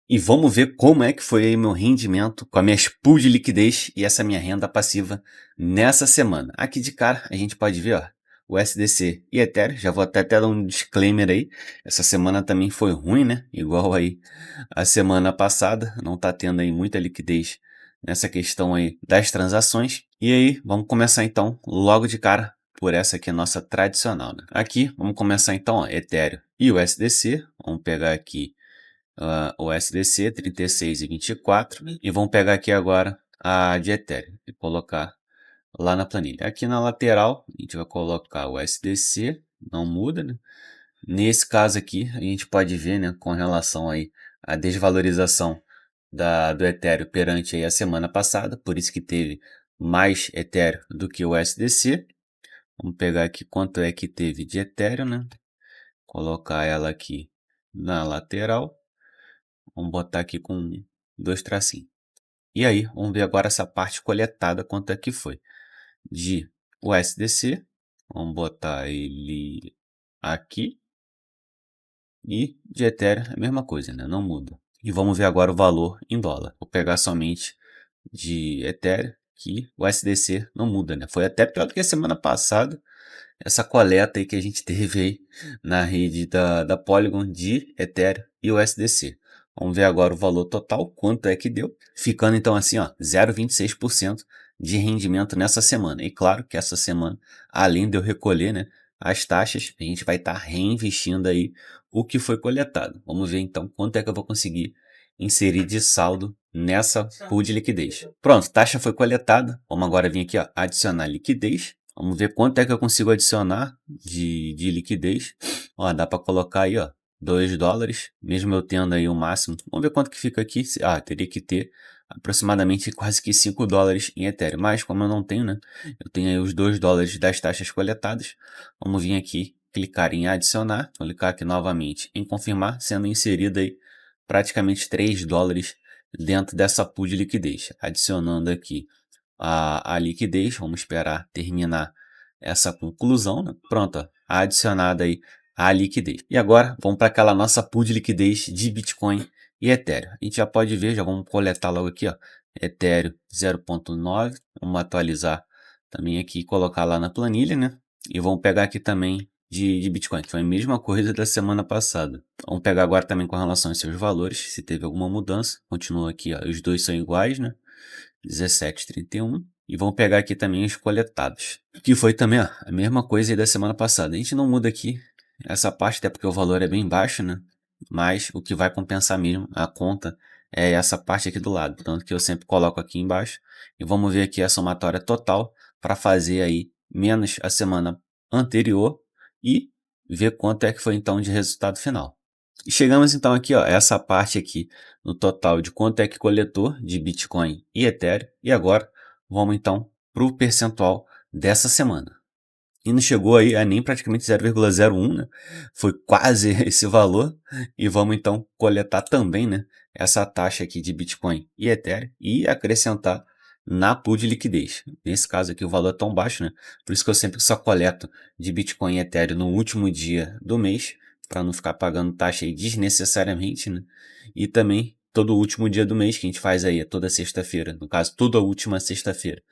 E vamos ver como é que foi aí meu rendimento com as minhas pools de liquidez e essa minha renda passiva nessa semana. Aqui de cara a gente pode ver, ó, o SDC e Ethereum. Já vou até dar um disclaimer aí. Essa semana também foi ruim, né? Igual aí a semana passada. Não tá tendo aí muita liquidez nessa questão aí das transações. E aí, vamos começar então logo de cara por essa aqui, a nossa tradicional, né? Aqui, vamos começar então, ó, Ethereum e o SDC. Vamos pegar aqui o SDC 36 e 24 e vamos pegar aqui agora a de Ethereum e colocar lá na planilha. Aqui na lateral a gente vai colocar o SDC, não muda, né? Nesse caso aqui a gente pode ver, né, com relação aí à desvalorização do Ethereum perante aí a semana passada, por isso que teve mais Ethereum do que o SDC. Vamos pegar aqui quanto é que teve de Ethereum, né? Colocar ela aqui na lateral. Vamos botar aqui com dois tracinhos. E aí, vamos ver agora essa parte coletada, quanto é que foi. De USDC, vamos botar ele aqui. E de Ethereum, a mesma coisa, né? Não muda. E vamos ver agora o valor em dólar. Vou pegar somente de Ethereum, que o USDC não muda, né? Foi até pior do que a semana passada, essa coleta aí que a gente teve aí na rede da Polygon de Ethereum e USDC. Vamos ver agora o valor total, quanto é que deu, ficando então assim, ó, 0,26% de rendimento nessa semana. E claro que essa semana, além de eu recolher, né, as taxas, a gente vai estar reinvestindo aí o que foi coletado. Vamos ver então quanto é que eu vou conseguir inserir de saldo nessa pool de liquidez. Pronto, taxa foi coletada. Vamos agora vir aqui, ó, adicionar liquidez. Vamos ver quanto é que eu consigo adicionar de liquidez. Ó, dá para colocar aí, ó, 2 dólares, mesmo eu tendo aí o máximo. Vamos ver quanto que fica aqui. Teria que ter aproximadamente quase que 5 dólares em Ethereum. Mas como eu não tenho, né? Eu tenho aí os 2 dólares das taxas coletadas. Vamos vir aqui, clicar em adicionar. Clicar aqui novamente em confirmar, sendo inserido aí praticamente 3 dólares dentro dessa pool de liquidez. Adicionando aqui a liquidez, vamos esperar terminar essa conclusão, né? Pronto, ó, adicionada aí a liquidez. E agora vamos para aquela nossa pool de liquidez de Bitcoin e Ethereum. A gente já pode ver, já vamos coletar logo aqui, ó, Ethereum 0.9, vamos atualizar também aqui e colocar lá na planilha, né? E vamos pegar aqui também de Bitcoin, que foi a mesma coisa da semana passada. Vamos pegar agora também com relação aos seus valores, se teve alguma mudança. Continua aqui, ó, os dois são iguais, né? 17,31. E vamos pegar aqui também os coletados, que foi também, ó, a mesma coisa aí da semana passada. A gente não muda aqui essa parte, até porque o valor é bem baixo, né? Mas o que vai compensar mesmo a conta é essa parte aqui do lado. Tanto que eu sempre coloco aqui embaixo. E vamos ver aqui a somatória total para fazer aí menos a semana anterior e ver quanto é que foi então de resultado final. E chegamos então aqui, ó, essa parte aqui no total de quanto é que coletou de Bitcoin e Ethereum. E agora vamos então para o percentual dessa semana. E não chegou aí a nem praticamente 0,01, né? Foi quase esse valor. E vamos então coletar também, né, essa taxa aqui de Bitcoin e Ethereum e acrescentar na pool de liquidez. Nesse caso aqui o valor é tão baixo, né? Por isso que eu sempre só coleto de Bitcoin e Ethereum no último dia do mês, para não ficar pagando taxa aí desnecessariamente, né? E também todo último dia do mês que a gente faz aí, é toda sexta-feira, no caso, toda última sexta-feira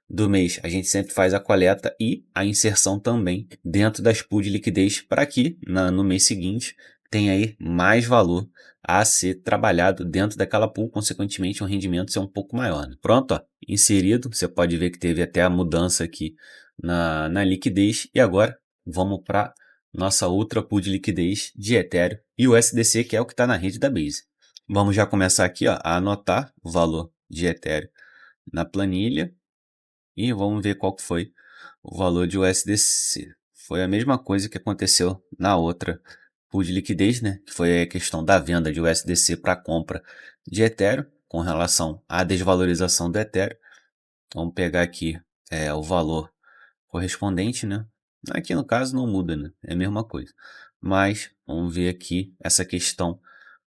do mês, a gente sempre faz a coleta e a inserção também dentro das pools de liquidez para que no mês seguinte tenha aí mais valor a ser trabalhado dentro daquela pool, consequentemente o rendimento ser um pouco maior, né? Pronto, ó, inserido, você pode ver que teve até a mudança aqui na liquidez e agora vamos para nossa outra pool de liquidez de Ethereum e o USDC, que é o que está na rede da Base. Vamos já começar aqui, ó, a anotar o valor de Ethereum na planilha. E vamos ver qual que foi o valor de USDC. Foi a mesma coisa que aconteceu na outra pool de liquidez, né? Que foi a questão da venda de USDC para compra de Ethereum com relação à desvalorização do Ethereum. Vamos pegar aqui o valor correspondente, né? Aqui no caso não muda, né? É a mesma coisa. Mas vamos ver aqui essa questão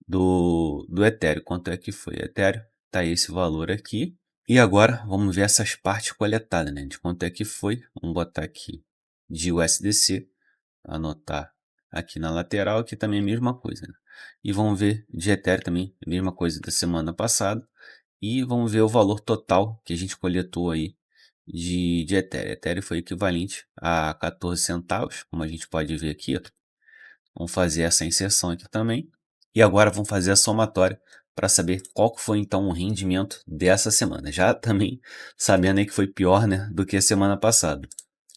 do Ethereum. Quanto é que foi? Ethereum, tá esse valor aqui. E agora vamos ver essas partes coletadas, né? De quanto é que foi. Vamos botar aqui de USDC, anotar Aqui na lateral, aqui também é a mesma coisa, né? E vamos ver de Ethereum também, a mesma coisa da semana passada. E vamos ver o valor total que a gente coletou aí de Ethereum. Ethereum foi equivalente a 14 centavos, como a gente pode ver aqui, ó. Vamos fazer essa inserção aqui também. E agora vamos fazer a somatória para saber qual que foi então o rendimento dessa semana. Já também sabendo aí que foi pior, né, do que a semana passada.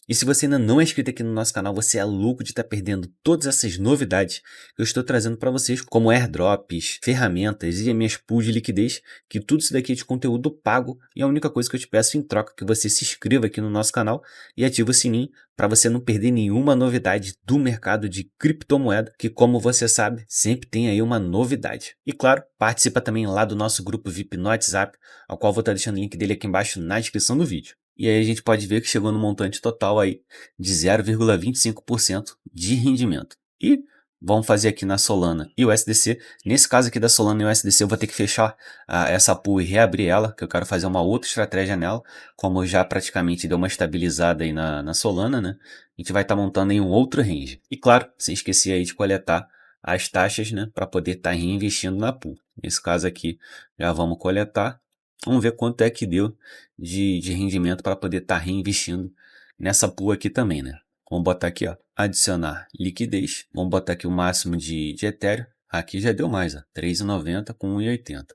E se você ainda não é inscrito aqui no nosso canal, você é louco de estar perdendo todas essas novidades que eu estou trazendo para vocês, como airdrops, ferramentas e minhas pools de liquidez, que tudo isso daqui é de conteúdo pago e a única coisa que eu te peço em troca é que você se inscreva aqui no nosso canal e ative o sininho para você não perder nenhuma novidade do mercado de criptomoeda, que como você sabe, sempre tem aí uma novidade. E claro, participa também lá do nosso grupo VIP no WhatsApp, ao qual vou estar deixando o link dele aqui embaixo na descrição do vídeo. E aí a gente pode ver que chegou no montante total aí de 0,25% de rendimento. E vamos fazer aqui na Solana e o USDC. Nesse caso aqui da Solana e o USDC eu vou ter que fechar essa pool e reabrir ela, que eu quero fazer uma outra estratégia nela. Como já praticamente deu uma estabilizada aí na Solana, né? A gente vai estar montando em um outro range. E claro, sem esquecer aí de coletar as taxas, né? Para poder estar reinvestindo na pool. Nesse caso aqui já vamos coletar. Vamos ver quanto é que deu de rendimento para poder estar reinvestindo nessa pool aqui também, né? Vamos botar aqui, ó, adicionar liquidez. Vamos botar aqui o máximo de Ethereum. Aqui já deu mais, ó, 3,90 com 1,80.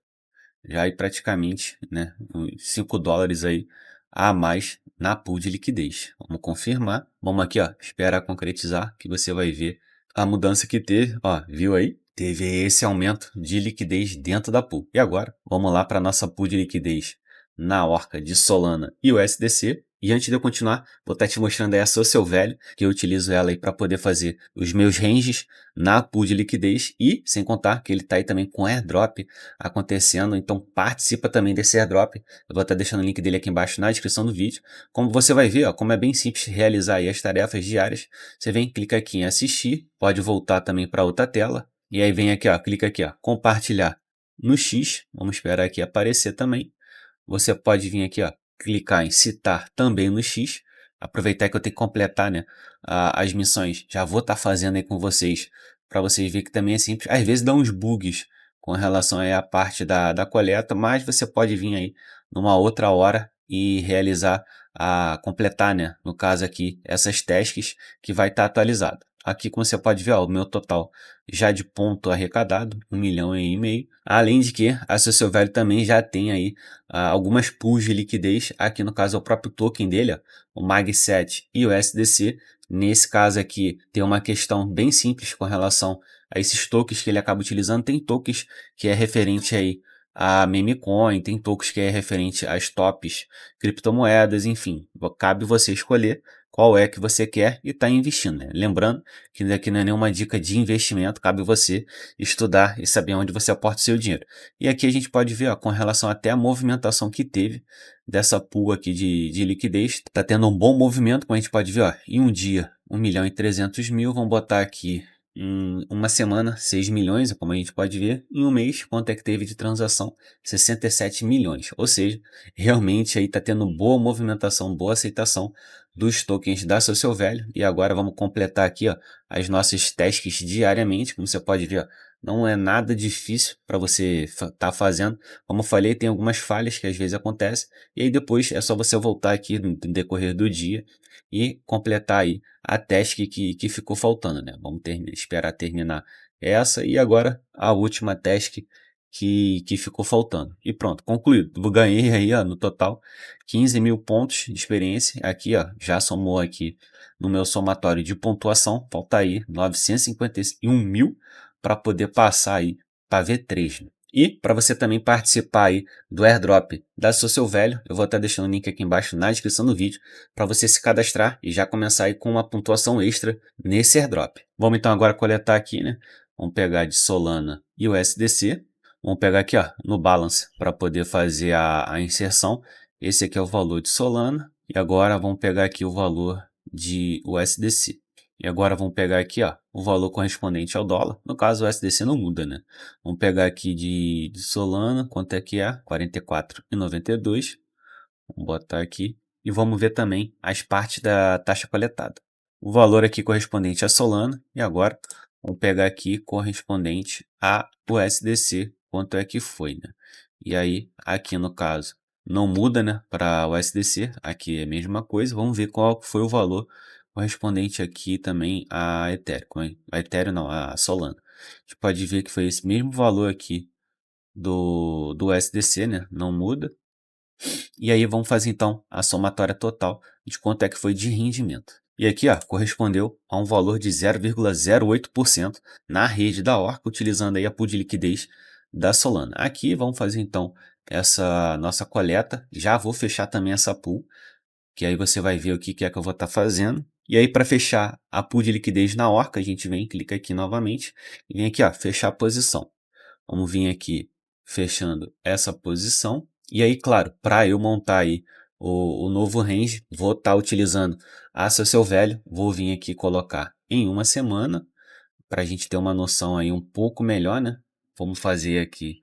Já aí praticamente, né, uns 5 dólares aí a mais na pool de liquidez. Vamos confirmar. Vamos aqui, ó, esperar concretizar, que você vai ver a mudança que teve. Ó, viu aí? Teve esse aumento de liquidez dentro da pool. E agora, vamos lá para a nossa pool de liquidez na Orca de Solana e USDC. E antes de eu continuar, vou estar te mostrando aí a Social Value, que eu utilizo ela aí para poder fazer os meus ranges na pool de liquidez. E, sem contar, que ele está aí também com airdrop acontecendo, então participa também desse airdrop. Eu vou estar deixando o link dele aqui embaixo na descrição do vídeo. Como você vai ver, ó, como é bem simples realizar aí as tarefas diárias, você vem, clica aqui em assistir, pode voltar também para outra tela, e aí vem aqui, ó, clica aqui, ó, compartilhar no X, vamos esperar aqui aparecer também. Você pode vir aqui, ó, clicar em citar também no X, aproveitar que eu tenho que completar, né, as missões, já vou estar fazendo aí com vocês, para vocês verem que também é simples. Às vezes dá uns bugs com relação aí à parte da coleta, mas você pode vir aí numa outra hora e realizar, completar, né, no caso aqui, essas tasks que vai estar atualizado. Aqui, como você pode ver, ó, o meu total já de ponto arrecadado, 1,5 milhão. Além de que a Social Value também já tem aí algumas pools de liquidez. Aqui no caso é o próprio token dele, ó, o MAG7 e o SDC. Nesse caso aqui tem uma questão bem simples com relação a esses tokens que ele acaba utilizando. Tem tokens que é referente aí a meme coin, tem tokens que é referente às tops criptomoedas, enfim. Cabe você escolher qual é que você quer e está investindo, né? Lembrando que daqui não é nenhuma dica de investimento, cabe você estudar e saber onde você aporta o seu dinheiro. E aqui a gente pode ver, ó, com relação até a movimentação que teve dessa pool aqui de liquidez, está tendo um bom movimento, como a gente pode ver, ó, em um dia 1.300.000, vamos botar aqui em uma semana 6 milhões, como a gente pode ver, em um mês quanto é que teve de transação? 67 milhões, ou seja, realmente aí está tendo boa movimentação, boa aceitação dos tokens da Social Value. E agora vamos completar aqui, ó, as nossas tasks diariamente, como você pode ver, ó, não é nada difícil para você estar fazendo. Como eu falei, tem algumas falhas que às vezes acontecem, e aí depois é só você voltar aqui no decorrer do dia e completar aí a task que ficou faltando, né? Vamos esperar terminar essa e agora a última task que ficou faltando. E pronto, concluído. Eu ganhei aí, ó, no total 15 mil pontos de experiência. Aqui, ó, já somou aqui no meu somatório de pontuação. Falta aí 951 mil para poder passar aí para V3. Né? E para você também participar aí do airdrop da Social Value, eu vou estar deixando o link aqui embaixo na descrição do vídeo para você se cadastrar e já começar aí com uma pontuação extra nesse airdrop. Vamos então agora coletar aqui, né? Vamos pegar de Solana e o SDC. Vamos pegar aqui, ó, no Balance para poder fazer a inserção. Esse aqui é o valor de Solana. E agora vamos pegar aqui o valor de USDC. E agora vamos pegar aqui, ó, o valor correspondente ao dólar. No caso, o USDC não muda, né? Vamos pegar aqui de Solana, quanto é que é? 44,92. Vamos botar aqui. E vamos ver também as partes da taxa coletada. o valor aqui correspondente a Solana e agora vamos pegar aqui correspondente a USDC, quanto é que foi, né? E aí, aqui no caso, não muda, né, para USDC, aqui é a mesma coisa, vamos ver qual foi o valor correspondente aqui também a Ethereum, a Ethereum não, a Solana. A gente pode ver que foi esse mesmo valor aqui do USDC, né, não muda. E aí vamos fazer então a somatória total de quanto é que foi de rendimento. E aqui, ó, correspondeu a um valor de 0,08% na rede da Orca, utilizando aí a pool de liquidez da Solana. Aqui vamos fazer então essa nossa coleta. Já vou fechar também essa pool, que aí você vai ver o que é que eu vou estar fazendo. E aí para fechar a pool de liquidez na Orca, a gente vem, clica aqui novamente e vem aqui, ó, fechar a posição. Vamos vir aqui fechando essa posição. E aí, claro, para eu montar aí o novo range, vou estar utilizando a seu velho. Vou vir aqui colocar em uma semana, para a gente ter uma noção aí um pouco melhor, né? Vamos fazer aqui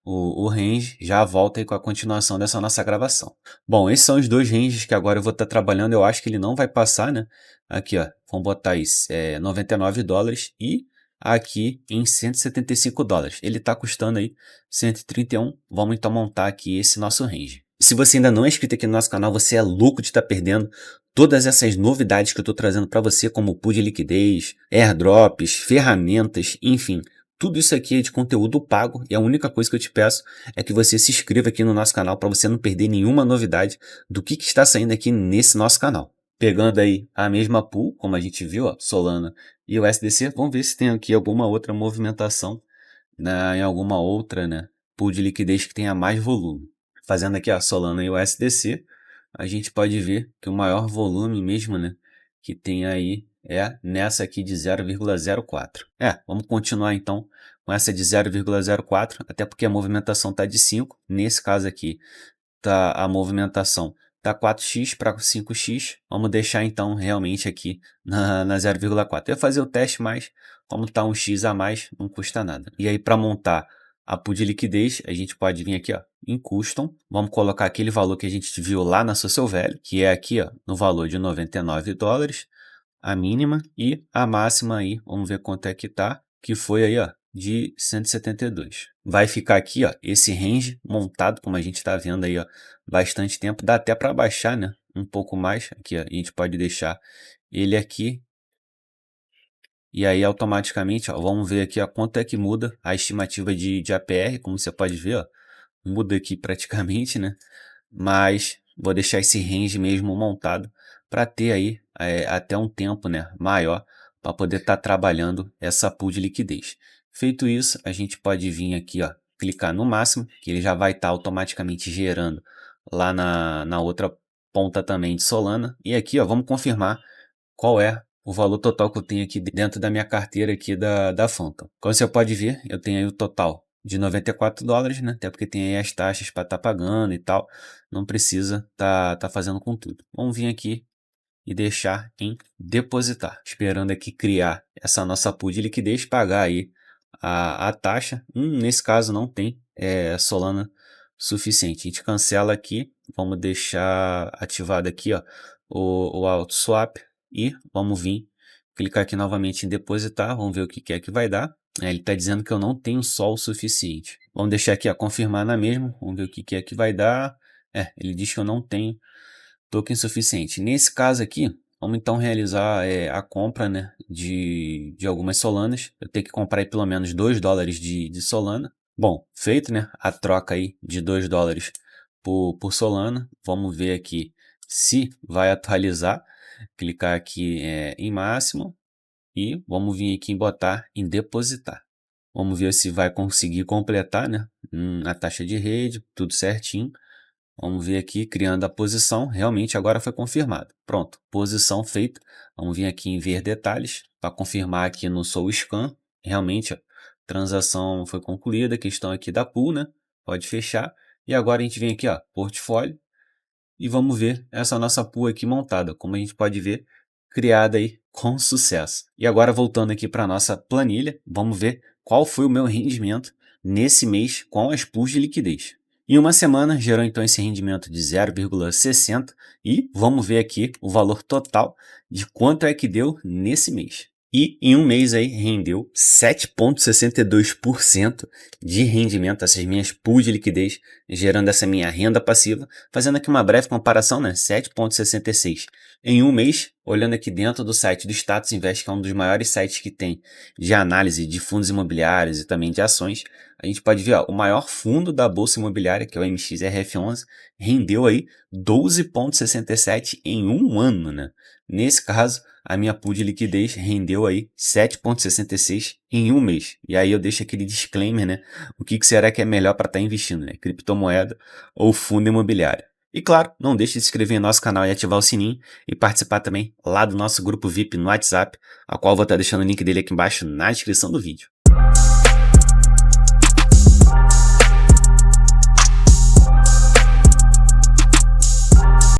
o range, já volta aí com a continuação dessa nossa gravação. Bom, esses são os dois ranges que agora eu vou estar trabalhando. Eu acho que ele não vai passar, né? Aqui, ó, vamos botar isso, $99 e aqui em $175. Ele está custando aí 131. Vamos então montar aqui esse nosso range. Se você ainda não é inscrito aqui no nosso canal, você é louco de estar perdendo todas essas novidades que eu estou trazendo para você, como pool de liquidez, airdrops, ferramentas, enfim. Tudo isso aqui é de conteúdo pago e a única coisa que eu te peço é que você se inscreva aqui no nosso canal para você não perder nenhuma novidade do que está saindo aqui nesse nosso canal. Pegando aí a mesma pool, como a gente viu, ó, Solana e o SDC, vamos ver se tem aqui alguma outra movimentação, né, em alguma outra, né, pool de liquidez que tenha mais volume. Fazendo aqui a Solana e o SDC, a gente pode ver que o maior volume mesmo, né, que tem aí é nessa aqui de 0,04. Vamos continuar então com essa de 0,04, até porque a movimentação está de 5. Nesse caso aqui, a movimentação tá 4x para 5x. Vamos deixar então realmente aqui na 0,4. Eu ia fazer o teste, mas como tá um x a mais, não custa nada. E aí para montar a pool de liquidez, a gente pode vir aqui, ó, em Custom. Vamos colocar aquele valor que a gente viu lá na Social Value, que é aqui, ó, no valor de $99, a mínima, e a máxima aí, vamos ver quanto é que tá, que foi aí, ó, de 172. Vai ficar aqui, ó, esse range montado, como a gente está vendo aí, ó, bastante tempo. Dá até para baixar, né, um pouco mais. Aqui, ó, a gente pode deixar ele aqui. E aí, automaticamente, ó, vamos ver aqui, ó, quanto é que muda a estimativa de APR. Como você pode ver, ó, muda aqui praticamente, né? Mas vou deixar esse range mesmo montado para ter aí até um tempo, né, maior para poder estar trabalhando essa pool de liquidez. Feito isso, a gente pode vir aqui, ó, clicar no máximo, que ele já vai estar automaticamente gerando lá na outra ponta também de Solana. E aqui, ó, vamos confirmar qual é o valor total que eu tenho aqui dentro da minha carteira aqui da Phantom. Como você pode ver, eu tenho aí o total de $94, né? Até porque tem aí as taxas para estar pagando e tal. Não precisa tá fazendo com tudo. Vamos vir aqui e deixar em depositar, esperando aqui criar essa nossa pool de liquidez, pagar aí a taxa. Nesse caso não tem Solana suficiente. A gente cancela aqui, vamos deixar ativado aqui, ó, o auto swap e vamos vir clicar aqui novamente em depositar. Vamos ver o que é que vai dar. Ele está dizendo que eu não tenho sol suficiente. Vamos deixar aqui a confirmar na mesma. Vamos ver o que é que vai dar. Ele diz que eu não tenho token suficiente. Nesse caso aqui, vamos então realizar a compra, né, de algumas Solanas. Eu tenho que comprar aí pelo menos $2 de Solana. Bom, feito, né, a troca aí de $2 por Solana. Vamos ver aqui se vai atualizar. Clicar aqui em máximo e vamos vir aqui em botar em depositar. Vamos ver se vai conseguir completar, né, a taxa de rede, tudo certinho. Vamos ver aqui, criando a posição, realmente agora foi confirmado. Pronto, posição feita. Vamos vir aqui em ver detalhes, para confirmar aqui no Soul Scan. Realmente, a transação foi concluída, questão aqui da pool, né? Pode fechar. E agora a gente vem aqui, ó, portfólio, e vamos ver essa nossa pool aqui montada. Como a gente pode ver, criada aí com sucesso. E agora voltando aqui para a nossa planilha, vamos ver qual foi o meu rendimento nesse mês com as pools de liquidez. Em uma semana, gerou então esse rendimento de 0,60 e vamos ver aqui o valor total de quanto é que deu nesse mês. E em um mês aí rendeu 7,62% de rendimento, essas minhas pools de liquidez, gerando essa minha renda passiva, fazendo aqui uma breve comparação, né? 7,66. Em um mês, olhando aqui dentro do site do Status Invest, que é um dos maiores sites que tem de análise de fundos imobiliários e também de ações, a gente pode ver, ó, o maior fundo da Bolsa Imobiliária, que é o MXRF11, rendeu aí 12,67 em um ano, né? Nesse caso, a minha pool de liquidez rendeu aí 7,66 em um mês. E aí eu deixo aquele disclaimer, né? O que será que é melhor para estar investindo, né? Criptomoeda ou fundo imobiliário? E claro, não deixe de se inscrever em nosso canal e ativar o sininho e participar também lá do nosso grupo VIP no WhatsApp, a qual vou estar deixando o link dele aqui embaixo na descrição do vídeo.